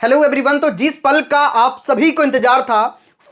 Hello everyone. तो जिस पल का आप सभी को इंतजार था,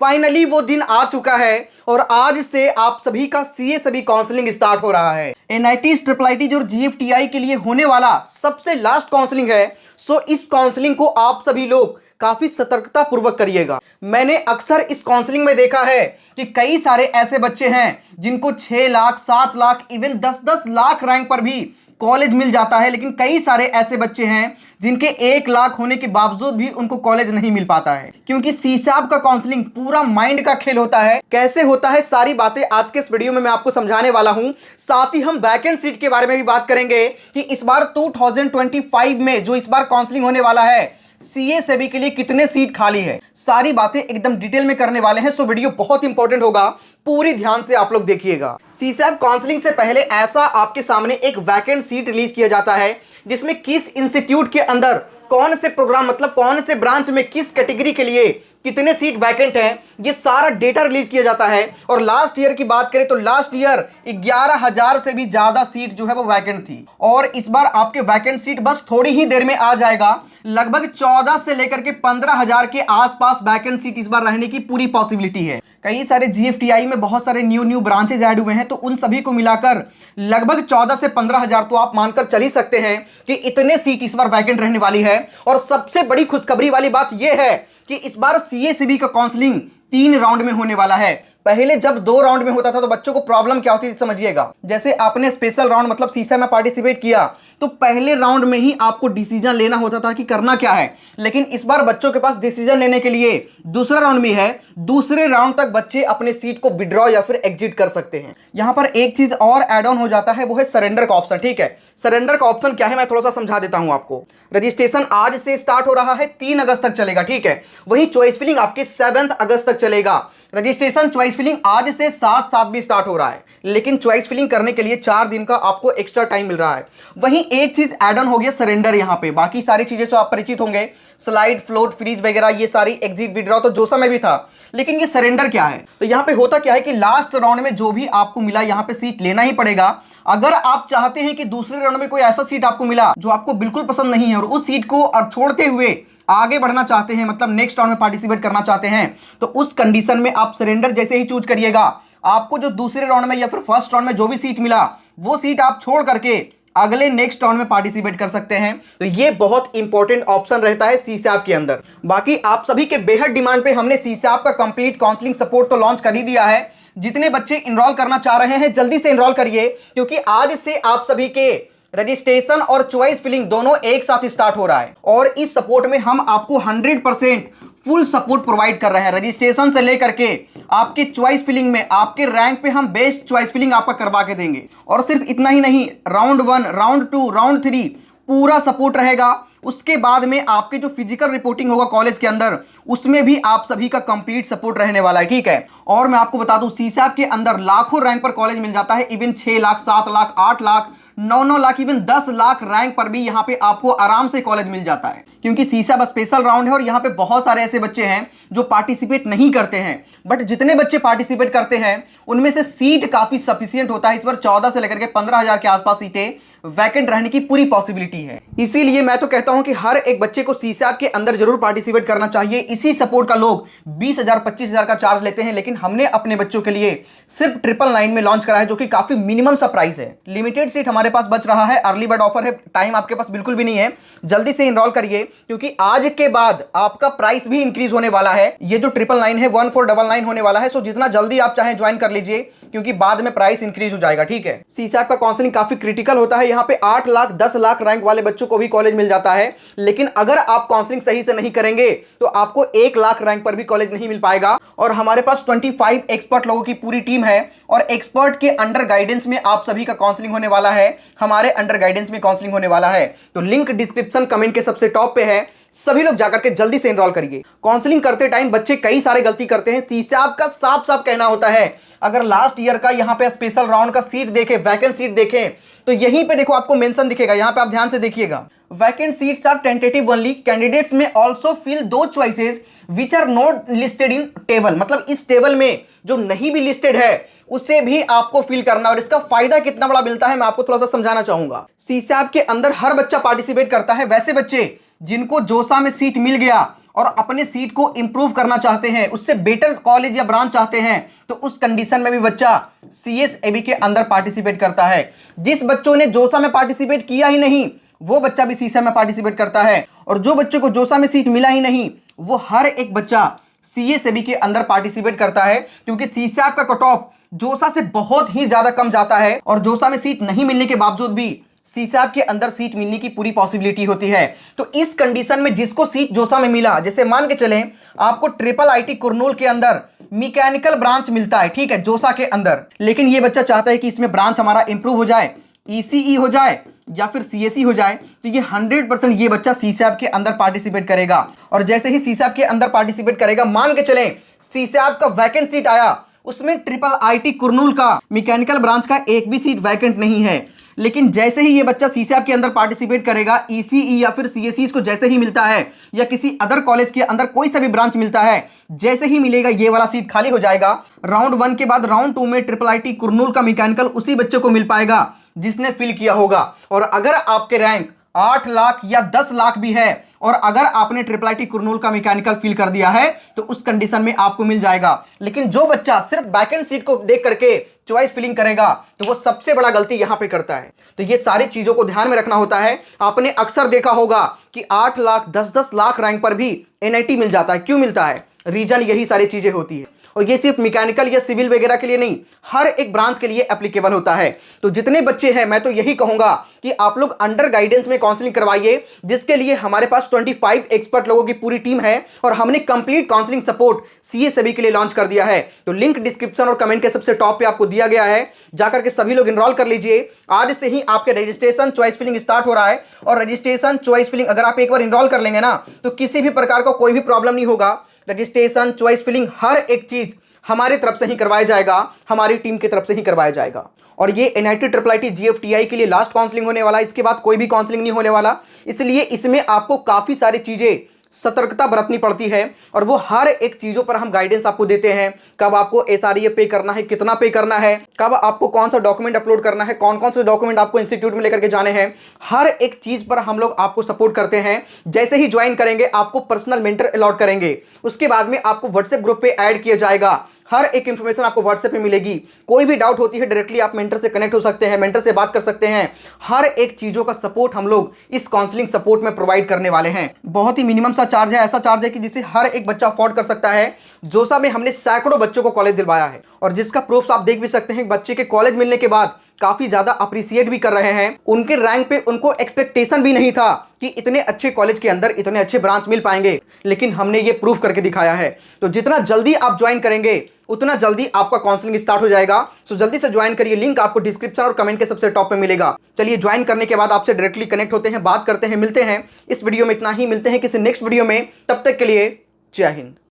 फाइनली वो दिन आ चुका है और आज से आप सभी का सीए सभी काउंसलिंग स्टार्ट हो रहा है। एनआईटी, ट्रिपल आईटी और जीएफटीआई के लिए होने वाला सबसे लास्ट काउंसलिंग है। सो इस काउंसलिंग को आप सभी लोग काफी सतर्कता पूर्वक करिएगा। मैंने अक्सर इस काउंसलिंग में देखा है कि कई सारे ऐसे बच्चे हैं जिनको 6 लाख, 7 लाख, इवन 10-10 लाख रैंक पर भी कॉलेज मिल जाता है, लेकिन कई सारे ऐसे बच्चे हैं जिनके 1 लाख होने के बावजूद भी उनको कॉलेज नहीं मिल पाता है, क्योंकि सीसैप का काउंसलिंग पूरा माइंड का खेल होता है। कैसे होता है सारी बातें आज के इस वीडियो में मैं आपको समझाने वाला हूं। साथ ही हम वैकेंट सीट के बारे में भी बात करेंगे कि इस बार 2025 में जो इस बार काउंसलिंग होने वाला है सीए सभी के लिए कितने सीट खाली है, सारी बातें एकदम डिटेल में करने वाले हैं। सो वीडियो बहुत इंपॉर्टेंट होगा, पूरी ध्यान से आप लोग देखिएगा। सीसैप काउंसलिंग से पहले ऐसा आपके सामने एक वैकेंट सीट रिलीज किया जाता है जिसमें किस इंस्टीट्यूट के अंदर कौन से प्रोग्राम, मतलब कौन से ब्रांच में किस कैटेगरी के लिए कितने सीट वैकेंट हैं, ये सारा डेटा रिलीज किया जाता है। और लास्ट ईयर की बात करें तो लास्ट ईयर 11,000 से भी ज्यादा सीट जो है वो वैकेंट थी, और इस बार आपके वैकेंट सीट बस थोड़ी ही देर में आ जाएगा। लगभग 14 से लेकर के 15,000 के आसपास वैकेंट सीट इस बार रहने की पूरी पॉसिबिलिटी है। कई सारे जीएफटीआई में बहुत सारे न्यू ब्रांचेज ऐड हुए हैं, तो उन सभी को मिलाकर लगभग 14 से 15,000 तो आप मानकर चल ही सकते हैं कि इतने सीट इस बार वैकेंट रहने वाली है। और सबसे बड़ी खुशखबरी वाली बात यह है कि इस बार सीएसईबी का काउंसलिंग 3 राउंड में होने वाला है। पहले जब 2 राउंड में होता था तो बच्चों को प्रॉब्लम क्या होती थी समझिएगा। जैसे आपने स्पेशल राउंड मतलब सीसा में पार्टिसिपेट किया तो पहले राउंड में ही आपको डिसीजन लेना होता था कि करना क्या है, लेकिन इस बार बच्चों के पास डिसीजन लेने के लिए दूसरा राउंड में है। दूसरे राउंड तक बच्चे अपने सीट को विड्रॉ या फिर एग्जिट कर सकते हैं। यहां पर एक चीज और एड ऑन हो जाता है, वो है सरेंडर का ऑप्शन। ठीक है, सरेंडर का ऑप्शन क्या है मैं थोड़ा सा समझा देता हूं आपको। रजिस्ट्रेशन आज से स्टार्ट हो रहा है, 3 अगस्त तक चलेगा। ठीक है, वही चॉइस फिलिंग आपके 7 अगस्त तक चलेगा। रजिस्ट्रेशन चॉइस फिलिंग आज से 7/7 भी स्टार्ट हो रहा है, लेकिन चॉइस फिलिंग करने के लिए 4 दिन का आपको एक्स्ट्रा टाइम मिल रहा है। वहीं एक चीज ऐड ऑन हो गया सरेंडर। यहां पे बाकी सारी चीजें तो आप परिचित होंगे, स्लाइड, फ्लोट, फ्रीज वगैरह, ये सारी एग्जिट, विड्रॉ तो जोसा में भी था, लेकिन ये सरेंडर क्या है। तो यहां पे होता क्या है कि लास्ट राउंड में जो भी आपको मिला यहां पे सीट लेना ही पड़ेगा। अगर आप चाहते हैं कि दूसरे राउंड में कोई ऐसा सीट आपको मिला जो आपको बिल्कुल पसंद नहीं है और उस सीट को छोड़ते हुए आगे बढ़ना चाहते हैं, मतलब नेक्स्ट राउंड में पार्टिसिपेट करना चाहते हैं, तो उस कंडीशन में आप सरेंडर जैसे ही चूज करिएगा, आपको जो दूसरे राउंड में या फिर फर्स्ट राउंड में जो भी सीट मिला वो सीट आप छोड़ करके अगले नेक्स्ट राउंड में पार्टिसिपेट कर सकते हैं। तो ये बहुत इंपॉर्टेंट ऑप्शन रहता है सीसैप के अंदर। बाकी आप सभी के बेहद डिमांड पे हमने सीसैप का कंप्लीट काउंसलिंग सपोर्ट तो लॉन्च कर ही दिया है। जितने बच्चे इनरोल करना चाह रहे हैं जल्दी से इनरोल करिए, क्योंकि आज से आप सभी के रजिस्ट्रेशन और चॉइस फिलिंग दोनों एक साथ स्टार्ट हो रहा है। और इस सपोर्ट में हम आपको 100% फुल सपोर्ट प्रोवाइड कर रहे हैं। रजिस्ट्रेशन से लेकर के आपके चॉइस फिलिंग में, आपके रैंक पे हम बेस्ट चॉइस फिलिंग आपका करवा के देंगे। और सिर्फ इतना ही नहीं, राउंड 1, राउंड 2, राउंड 3 पूरा सपोर्ट रहेगा। उसके बाद में आपके जो फिजिकल रिपोर्टिंग होगा कॉलेज के अंदर, उसमें भी आप सभी का कंप्लीट सपोर्ट रहने वाला है। ठीक है, और मैं आपको बता दूं सीसैप के अंदर लाखों रैंक पर कॉलेज मिल जाता है। Even 6 lakh, 7 lakh, 8 lakh, 9 lakh, even 10 lakh rank पर भी यहां पे आपको आराम से कॉलेज मिल जाता है, क्योंकि सीसैप स्पेशल राउंड है। और यहां पे बहुत सारे ऐसे बच्चे हैं जो पार्टिसिपेट नहीं करते हैं, बट जितने बच्चे पार्टिसिपेट करते हैं उनमें से सीट काफी सफिशिएंट होता है। इस बार 14 से लेकर के 15,000 के आसपास सीटें वैकेंट रहने की पूरी पॉसिबिलिटी है। इसीलिए मैं तो कहता हूं कि हर एक बच्चे को सीसैप के अंदर जरूर पार्टिसिपेट करना चाहिए। इसी सपोर्ट का लोग 20,000, 25,000 का चार्ज लेते हैं, लेकिन हमने अपने बच्चों के लिए सिर्फ 999 में लॉन्च करा है, जो कि काफी मिनिमम सा प्राइस है। लिमिटेड सीट हमारे पास बच रहा है, अर्ली बर्ड ऑफर है, टाइम आपके पास बिल्कुल भी नहीं है। जल्दी से इनरोल करिए, क्योंकि आज के बाद आपका प्राइस भी इंक्रीज होने वाला है। ये जो 999 है 1499 होने वाला है। सो जितना जल्दी आप चाहें ज्वाइन कर लीजिए, क्योंकि बाद में प्राइस इंक्रीज हो जाएगा। ठीक है, सीसैप का काउंसलिंग काफी क्रिटिकल होता है। यहाँ पे 8 लाख, 10 लाख रैंक वाले बच्चों को भी कॉलेज मिल जाता है, लेकिन अगर आप काउंसलिंग सही से नहीं करेंगे तो आपको 1 लाख रैंक पर भी कॉलेज नहीं मिल पाएगा। और हमारे पास 25 एक्सपर्ट लोगों की पूरी टीम है, और एक्सपर्ट के अंडर गाइडेंस में आप सभी का काउंसलिंग होने वाला है। हमारे अंडर गाइडेंस में काउंसलिंग होने वाला है। तो लिंक डिस्क्रिप्शन कमेंट के सबसे टॉप पे है, सभी लोग जाकर के जल्दी से एनरोल करिए। काउंसलिंग करते टाइम बच्चे कई सारे गलती करते हैं। सीसैप का साफ साफ कहना होता है, अगर लास्ट ईयर का यहां पे स्पेशल राउंड का सीट देखें, वैकेंट सीट देखें, तो यहीं पे देखो आपको मेंशन दिखेगा। यहां पे आप ध्यान से देखिएगा, vacant seats are tentative only, candidates may also fill those choices which are not listed in table. मतलब इस टेबल में जो नहीं भी लिस्टेड है उसे भी आपको फिल करना। और इसका फायदा कितना बड़ा मिलता है मैं आपको थोड़ा सा समझाना चाहूंगा। सीसैप के अंदर हर बच्चा पार्टिसिपेट करता है। वैसे बच्चे जिनको जोसा में सीट मिल गया और अपने सीट को इंप्रूव करना चाहते हैं, उससे बेटर कॉलेज या ब्रांच चाहते हैं, तो उस कंडीशन में भी बच्चा सीएसएबी के अंदर पार्टिसिपेट करता है। जिस बच्चों ने जोसा में पार्टिसिपेट किया ही नहीं वो बच्चा भी सीसा में पार्टिसिपेट करता है, और जो बच्चों को जोसा में सीट मिला ही नहीं वो हर एक बच्चा सीएसएबी के अंदर पार्टिसिपेट करता है, क्योंकि सीसैप का कट ऑफ जोसा से बहुत ही ज्यादा कम जाता है और जोसा में सीट नहीं मिलने के बावजूद भी सीसैप के अंदर सीट मिलने की पूरी पॉसिबिलिटी होती है। तो इस कंडीशन में जिसको सीट जोसा में मिला, जैसे मान के चलें आपको ट्रिपल आईटी कुरनूल के अंदर मैकेनिकल ब्रांच मिलता है, ठीक है, जोसा के अंदर, लेकिन ये बच्चा चाहता है कि इसमें ब्रांच हमारा इंप्रूव हो जाए, ईसीई हो जाए या फिर सीएसई हो जाए, तो ये 100% ये बच्चा सीसैप के अंदर पार्टिसिपेट करेगा। और जैसे ही सीसैप के अंदर पार्टिसिपेट करेगा, मान के चलें सीसैप का वैकेंट सीट आया, उसमें ट्रिपल आईटी कुरनूल का मैकेनिकल ब्रांच का एक भी सीट वैकेंट नहीं है, लेकिन जैसे ही ये बच्चा सीसैप के अंदर पार्टिसिपेट करेगा, ईसीई या फिर सीएसई को जैसे ही मिलता है या किसी अदर कॉलेज के अंदर कोई सा भी ब्रांच मिलता है, जैसे ही मिलेगा ये वाला सीट खाली हो जाएगा। राउंड 1 के बाद राउंड 2 में ट्रिपल आईटी कुरनूल का मैकेनिकल उसी बच्चे को मिल पाएगा जिसने फिल किया होगा। और अगर आपके रैंक 8 लाख या 10 लाख भी है और अगर आपने ट्रिपल आईटी कुरनूल का मैकेनिकल फिल कर दिया है तो उस कंडीशन में आपको मिल जाएगा। लेकिन जो बच्चा सिर्फ बैकेंड सीट को देख करके चॉइस फिलिंग करेगा तो वो सबसे बड़ा गलती यहां पे करता है। तो ये सारी चीजों को ध्यान में रखना होता है। आपने अक्सर देखा होगा कि 8 लाख 10-10 लाख रैंक पर भी एनआईटी मिल जाता है। क्यों मिलता है? रीजन यही सारी चीजें होती है। और ये सिर्फ मैकेनिकल या सिविल वगैरह के लिए नहीं, हर एक ब्रांच के लिए एप्लीकेबल होता है। तो जितने बच्चे हैं मैं तो यही कहूंगा कि आप लोग अंडर गाइडेंस में काउंसलिंग करवाइए, जिसके लिए हमारे पास 25 एक्सपर्ट लोगों की पूरी टीम है और हमने कंप्लीट काउंसलिंग सपोर्ट सीएसएबी के लिए लॉन्च कर दिया है। तो लिंक डिस्क्रिप्शन और कमेंट के सबसे टॉप पे आपको दिया गया है, जाकर के सभी लोग इनरोल कर लीजिए। आज से ही आपके रजिस्ट्रेशन चॉइस फिलिंग स्टार्ट हो रहा है और रजिस्ट्रेशन चॉइस फिलिंग अगर आप एक बार इनरोल कर लेंगे ना तो किसी भी प्रकार का कोई भी प्रॉब्लम नहीं होगा। रजिस्ट्रेशन चॉइस फिलिंग हर एक चीज हमारी तरफ से ही करवाया जाएगा, हमारी टीम की तरफ से ही करवाया जाएगा। और ये एनआईटी ट्रिपल आईटी जीएफटीआई के लिए लास्ट काउंसलिंग होने वाला है, इसके बाद कोई भी काउंसलिंग नहीं होने वाला। इसलिए इसमें आपको काफ़ी सारी चीज़ें सतर्कता बरतनी पड़ती है और वो हर एक चीज़ों पर हम गाइडेंस आपको देते हैं। कब आपको एसआरए पे करना है, कितना पे करना है, कब आपको कौन सा डॉक्यूमेंट अपलोड करना है, कौन कौन से डॉक्यूमेंट आपको इंस्टीट्यूट में लेकर के जाने हैं, हर एक चीज़ पर हम लोग आपको सपोर्ट करते हैं। जैसे ही ज्वाइन करेंगे आपको पर्सनल मेंटर अलॉट करेंगे, उसके बाद में आपको व्हाट्सएप ग्रुप पे ऐड किया जाएगा। हर एक इंफॉर्मेशन आपको व्हाट्सएप पे मिलेगी। कोई भी डाउट होती है डायरेक्टली आप मेंटर से कनेक्ट हो सकते हैं, मेंटर से बात कर सकते हैं। हर एक चीज़ों का सपोर्ट हम लोग इस काउंसलिंग सपोर्ट में प्रोवाइड करने वाले हैं। बहुत ही मिनिमम सा चार्ज है, ऐसा चार्ज है कि जिसे हर एक बच्चा अफोर्ड कर सकता है। जोसा में हमने सैकड़ों बच्चों को कॉलेज दिलवाया है और जिसका प्रूफ आप देख भी सकते हैं। बच्चे के कॉलेज मिलने के बाद काफ़ी ज़्यादा अप्रिशिएट भी कर रहे हैं। उनके रैंक पे उनको एक्सपेक्टेशन भी नहीं था कि इतने अच्छे कॉलेज के अंदर इतने अच्छे ब्रांच मिल पाएंगे, लेकिन हमने ये प्रूफ करके दिखाया है। तो जितना जल्दी आप ज्वाइन करेंगे उतना जल्दी आपका काउंसलिंग स्टार्ट हो जाएगा। सो जल्दी से ज्वाइन करिए, लिंक आपको डिस्क्रिप्शन और कमेंट के सबसे टॉप पे मिलेगा। चलिए ज्वाइन करने के बाद आपसे डायरेक्टली कनेक्ट होते हैं, बात करते हैं, मिलते हैं। इस वीडियो में इतना ही, मिलते हैं किसी नेक्स्ट वीडियो में। तब तक के लिए जय हिंद।